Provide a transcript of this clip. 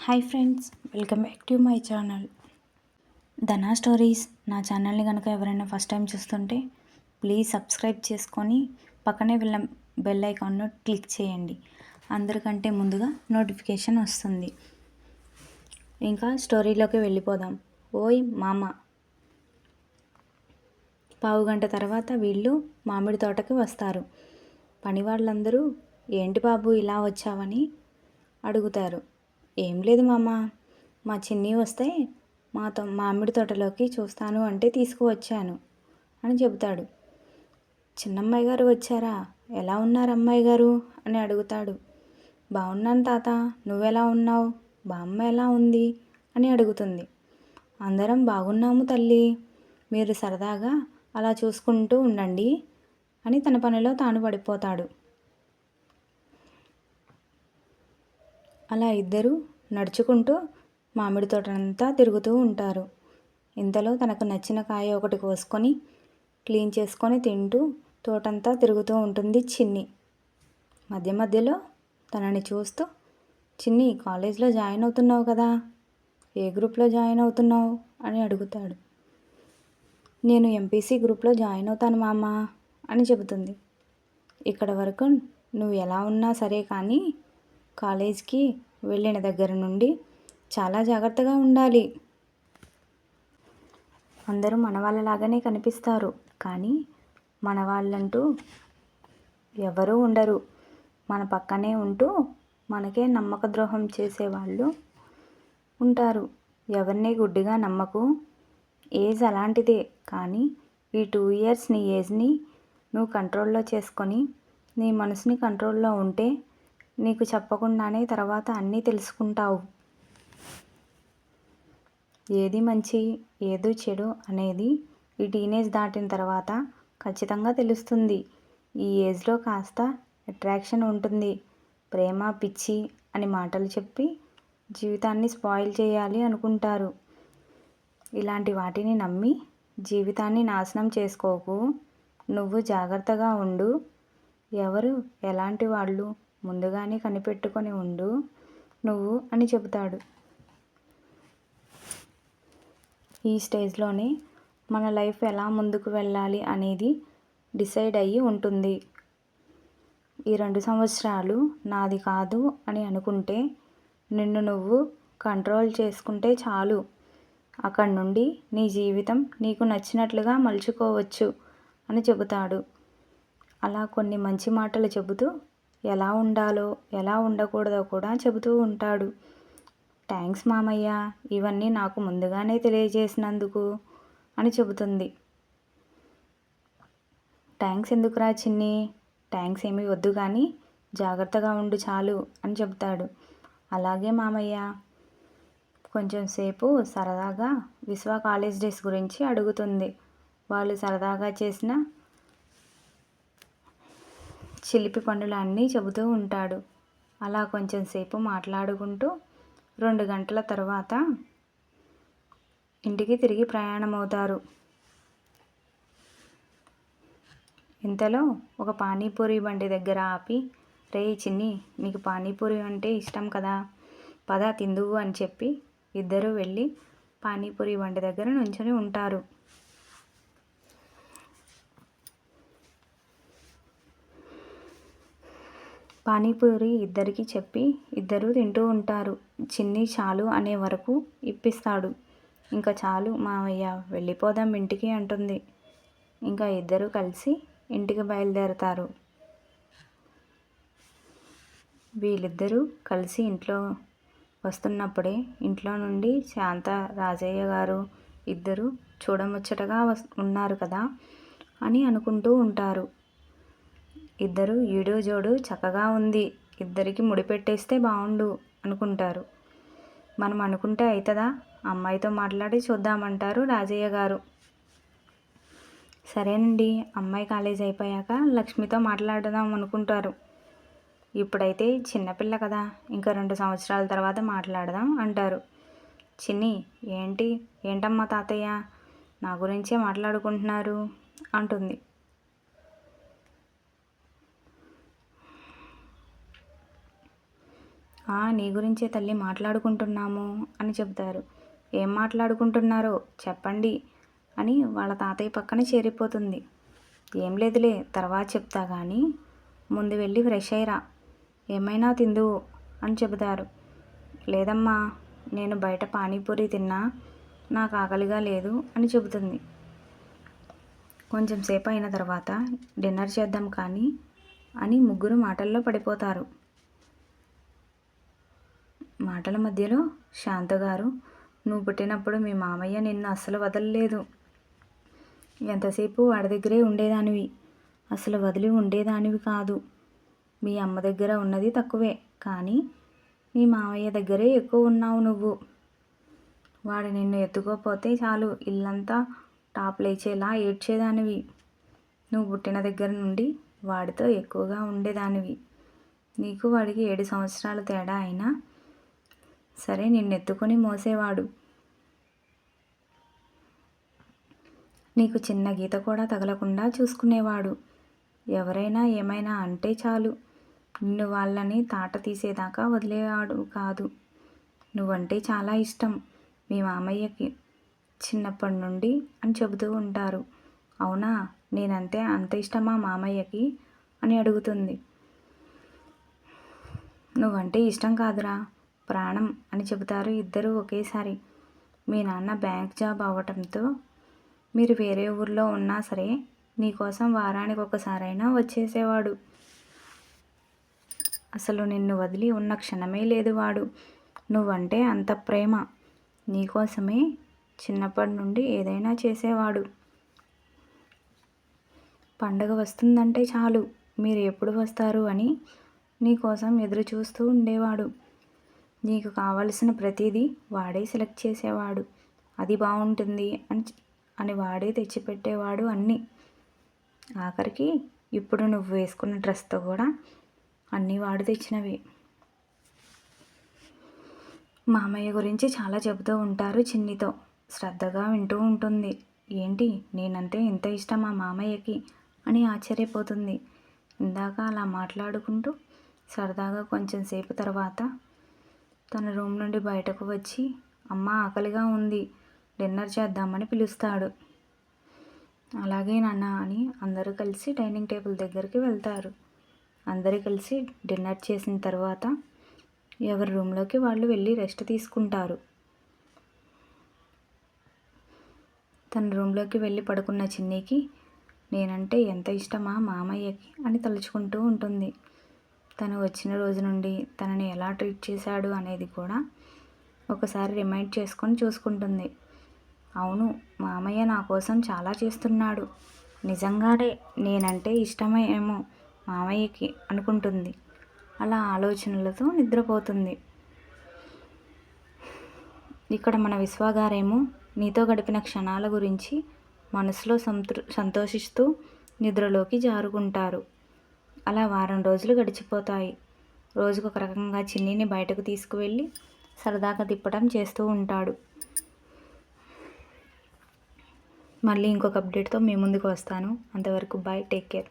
Hi friends, welcome back to my channel Dhana stories. నా ఛానల్ని కనుక ఎవరైనా ఫస్ట్ టైం చూస్తుంటే ప్లీజ్ సబ్స్క్రైబ్ చేసుకొని పక్కనే బెల్ ఐకాన్ను క్లిక్ చేయండి. అందరికంటే ముందుగా నోటిఫికేషన్ వస్తుంది. ఇంకా స్టోరీలోకి వెళ్ళిపోదాం. ఓయ్ మామ. పావుగంట తర్వాత వీళ్ళు మామిడి తోటకి వస్తారు. పని వాళ్ళందరూ ఏంటి బాబు ఇలా వచ్చావని అడుగుతారు. ఏం లేదు మామ, మా చిన్ని వస్తే మామిడి తోటలోకి చూస్తాను అంటే తీసుకువచ్చాను అని చెబుతాడు. చిన్నమ్మాయి గారు వచ్చారా? ఎలా ఉన్నారు అమ్మాయి గారు అని అడుగుతాడు. బాగున్నాను తాత, నువ్వెలా ఉన్నావు? బామ్మ ఎలా ఉంది అని అడుగుతుంది. అందరం బాగున్నాము తల్లి, మీరు సరదాగా అలా చూసుకుంటూ ఉండండి అని తన పనిలో తాను పడిపోతాడు. అలా ఇద్దరు నడుచుకుంటూ మామిడి తోటనంతా తిరుగుతూ ఉంటారు. ఇంతలో తనకు నచ్చిన కాయ ఒకటి కోసుకొని క్లీన్ చేసుకొని తింటూ తోటంతా తిరుగుతూ ఉంటుంది చిన్ని. మధ్య మధ్యలో తనని చూస్తూ, చిన్ని కాలేజ్లో జాయిన్ అవుతున్నావు కదా, ఏ గ్రూప్లో జాయిన్ అవుతున్నావు అని అడుగుతాడు. నేను ఎంపీసీ గ్రూప్లో జాయిన్ అవుతాను మామ అని చెబుతుంది. ఇక్కడ వరకు నువ్వు ఎలా ఉన్నా సరే కానీ కాలేజ్కి వెళ్ళిన దగ్గర నుండి చాలా జాగ్రత్తగా ఉండాలి. అందరూ మన వాళ్ళలాగానే కనిపిస్తారు, కానీ మన వాళ్ళంటూ ఎవరూ ఉండరు. మన పక్కనే ఉంటూ మనకే నమ్మక ద్రోహం చేసేవాళ్ళు ఉంటారు. ఎవరిని గుడ్డిగా నమ్మకు. ఏజ్ అలాంటిదే, కానీ ఈ 2 years నీ ఏజ్ని నువ్వు కంట్రోల్లో చేసుకొని నీ మనసుని కంట్రోల్లో ఉంటే నీకు చెప్పకుండానే తర్వాత అన్నీ తెలుసుకుంటావు. ఏది మంచి ఏది చెడు అనేది ఈ టీనేజ్ దాటిన తర్వాత ఖచ్చితంగా తెలుస్తుంది. ఈ ఏజ్లో కాస్త అట్రాక్షన్ ఉంటుంది. ప్రేమ పిచ్చి అని మాటలు చెప్పి జీవితాన్ని స్పాయిల్ చేయాలి అనుకుంటారు. ఇలాంటి వాటిని నమ్మి జీవితాన్ని నాశనం చేసుకోకు. నువ్వు జాగ్రత్తగా ఉండు. ఎవరు ఎలాంటి వాళ్ళు ముందుగానే కనిపెట్టుకొని ఉండు నువ్వు అని చెబుతాడు. ఈ స్టేజ్లోనే మన లైఫ్ ఎలా ముందుకు వెళ్ళాలి అనేది డిసైడ్ అయ్యి ఉంటుంది. ఈ 2 సంవత్సరాలు నాది కాదు అని అనుకుంటే నిన్ను నువ్వు కంట్రోల్ చేసుకుంటే చాలు. అక్కడి నుండి నీ జీవితం నీకు నచ్చినట్లుగా మలుచుకోవచ్చు అని చెబుతాడు. అలా కొన్ని మంచి మాటలు చెబుతూ ఎలా ఉండాలో ఎలా ఉండకూడదో కూడా చెబుతూ ఉంటాడు. థ్యాంక్స్ మామయ్య, ఇవన్నీ నాకు ముందుగానే తెలియజేసినందుకు అని చెబుతుంది. థ్యాంక్స్ ఎందుకురా చిన్ని, థ్యాంక్స్ ఏమీ వద్దు కానీ జాగ్రత్తగా ఉండు చాలు అని చెబుతాడు. అలాగే మామయ్య. కొంచెం సేపు సరదాగా విశ్వ కాలేజ్ డేస్ గురించి అడుగుతుంది. వాళ్ళు సరదాగా చేసిన చిలిపి పనులన్నీ చెబుతూ ఉంటాడు. అలా కొంచెం సేపు మాట్లాడుకుంటూ 2 గంటల తర్వాత ఇంటికి తిరిగి ప్రయాణమవుతారు. ఇంతలో ఒక పానీపూరి బండి దగ్గర ఆపి, రేయ్ చిన్ని, నీకు పానీపూరి అంటే ఇష్టం కదా, పద తిందువు అని చెప్పి ఇద్దరూ వెళ్ళి పానీపూరి బండి దగ్గర నుంచొని ఉంటారు. పానీపూరి ఇద్దరికి చెప్పి ఇద్దరూ తింటూ ఉంటారు. చిన్ని చాలు అనే వరకు ఇప్పిస్తాడు. ఇంకా చాలు మావయ్య, వెళ్ళిపోదాం ఇంటికి అంటుంది. ఇంకా ఇద్దరూ కలిసి ఇంటికి బయలుదేరతారు. వీళ్ళిద్దరూ కలిసి ఇంట్లో వస్తున్నప్పుడే ఇంట్లో నుండి శాంత, రాజయ్య గారు ఇద్దరు చూడముచ్చటగా ఉన్నారు కదా అని అనుకుంటూ ఉంటారు. ఇద్దరు ఈడు జోడు చక్కగా ఉంది, ఇద్దరికి ముడిపెట్టేస్తే బాగుండు అనుకుంటారు. మనం అనుకుంటే అవుతుందా, అమ్మాయితో మాట్లాడి చూద్దామంటారు రాజయ్య గారు. సరేనండి, అమ్మాయి కాలేజ్ అయిపోయాక లక్ష్మితో మాట్లాడదాం అనుకుంటారు. ఇప్పుడైతే చిన్నపిల్ల కదా, ఇంకా 2 సంవత్సరాల తర్వాత మాట్లాడదాం అంటారు. చిన్ని, ఏంటమ్మా తాతయ్య నా గురించే మాట్లాడుకుంటున్నారు అంటుంది. నీ గురించే తల్లి మాట్లాడుకుంటున్నాము అని చెబుతారు. ఏం మాట్లాడుకుంటున్నారో చెప్పండి అని వాళ్ళ తాతయ్య పక్కన చేరిపోతుంది. ఏం లేదులే తర్వాత చెప్తా కానీ ముందు వెళ్ళి ఫ్రెష్ అయ్యిరా, ఏమైనా తిందువు అని చెబుతారు. లేదమ్మా, నేను బయట పానీపూరి తిన్నా, నాకు ఆకలిగా లేదు అని చెబుతుంది. కొంచెం సేపు అయిన తర్వాత డిన్నర్ చేద్దాం కానీ అని ముగ్గురు మాటల్లో పడిపోతారు. మాటల మధ్యలో శాంత గారు, నువ్వు పుట్టినప్పుడు మీ మామయ్య నిన్ను అస్సలు వదలలేదు. ఎంతసేపు వాడి దగ్గరే ఉండేదానివి, అసలు వదిలి ఉండేదానివి కాదు. మీ అమ్మ దగ్గర ఉన్నది తక్కువే, కానీ మీ మామయ్య దగ్గరే ఎక్కువ ఉన్నావు నువ్వు. వాడు నిన్ను ఎత్తుకోపోతే చాలు ఇల్లంతా టాప్ లేచేలా ఏడ్చేదానివి. నువ్వు పుట్టిన దగ్గర నుండి వాడితో ఎక్కువగా ఉండేదానివి. నీకు వాడికి 7 సంవత్సరాలు తేడా అయినా సరే నిన్నెత్తుకొని మోసేవాడు. నీకు చిన్న గీత కూడా తగలకుండా చూసుకునేవాడు. ఎవరైనా ఏమైనా అంటే చాలు నిన్ను వాళ్ళని తాట తీసేదాకా వదిలేవాడు కాదు. నువ్వంటే చాలా ఇష్టం మీ మామయ్యకి చిన్నప్పటి నుండి అని చెబుతూ ఉంటారు. అవునా, నేనంతే అంత ఇష్టమా మామయ్యకి అని అడుగుతుంది. నువ్వంటే ఇష్టం కాదురా, ప్రాణం అని చెబుతారు ఇద్దరూ ఒకేసారి. మీ నాన్న బ్యాంక్ జాబ్ అవ్వటంతో మీరు వేరే ఊర్లో ఉన్నా సరే నీకోసం వారానికి ఒకసారైనా వచ్చేసేవాడు. అసలు నిన్ను వదిలి ఉన్న క్షణమే లేదు వాడు. నువ్వంటే అంత ప్రేమ. నీకోసమే చిన్నప్పటి నుండి ఏదైనా చేసేవాడు. పండగ వస్తుందంటే చాలు మీరు ఎప్పుడు వస్తారు అని నీకోసం ఎదురు చూస్తూ ఉండేవాడు. నీకు కావలసిన ప్రతిదీ వాడే సెలెక్ట్ చేసేవాడు. అది బాగుంటుంది అని వాడే తెచ్చిపెట్టేవాడు అన్నీ. ఆఖరికి ఇప్పుడు నువ్వు వేసుకున్న డ్రెస్తో కూడా అన్నీ వాడు తెచ్చినవి. మామయ్య గురించి చాలా చెబుతూ ఉంటారు చిన్నితో. శ్రద్ధగా వింటూ ఉంటుంది. ఏంటి, నేనంటే ఇంత ఇష్టమా మామయ్యకి అని ఆశ్చర్యపోతుంది. ఇందాక అలా మాట్లాడుకుంటూ సరదాగా కొంచెం సేపు తర్వాత తన రూమ్ నుండి బయటకు వచ్చి అమ్మ ఆకలిగా ఉంది, డిన్నర్ చేద్దామని పిలుస్తాడు. అలాగే నాన్న అని అందరూ కలిసి డైనింగ్ టేబుల్ దగ్గరికి వెళ్తారు. అందరూ కలిసి డిన్నర్ చేసిన తర్వాత ఎవరి రూమ్లోకి వాళ్ళు వెళ్ళి రెస్ట్ తీసుకుంటారు. తన రూమ్లోకి వెళ్ళి పడుకున్న చిన్నికి నేనంటే ఎంత ఇష్టమా మామయ్యకి అని తలుచుకుంటూ ఉంటుంది. తను వచ్చిన రోజు నుండి తనని ఎలా ట్రీట్ చేశాడు అనేది కూడా ఒకసారి రిమైండ్ చేసుకొని చూసుకుంటుంది. అవును, మామయ్య నా కోసం చాలా చేస్తున్నాడు, నిజంగానే నేనంటే ఇష్టమేమో మామయ్యకి అనుకుంటుంది. అలా ఆలోచనలతో నిద్రపోతుంది. ఇక్కడ మన విశ్వగారేమో నీతో గడిపిన క్షణాల గురించి మనసులో సంతోషిస్తూ నిద్రలోకి జారుకుంటారు. అలా వారం రోజులు గడిచిపోతాయి. రోజుకొక రకంగా చిన్నిని బయటకు తీసుకువెళ్ళి సరదాగా తిప్పడం చేస్తూ ఉంటాడు. మళ్ళీ ఇంకొక అప్డేట్తో మీ ముందుకు వస్తాను. అంతవరకు బాయ్, టేక్ కేర్.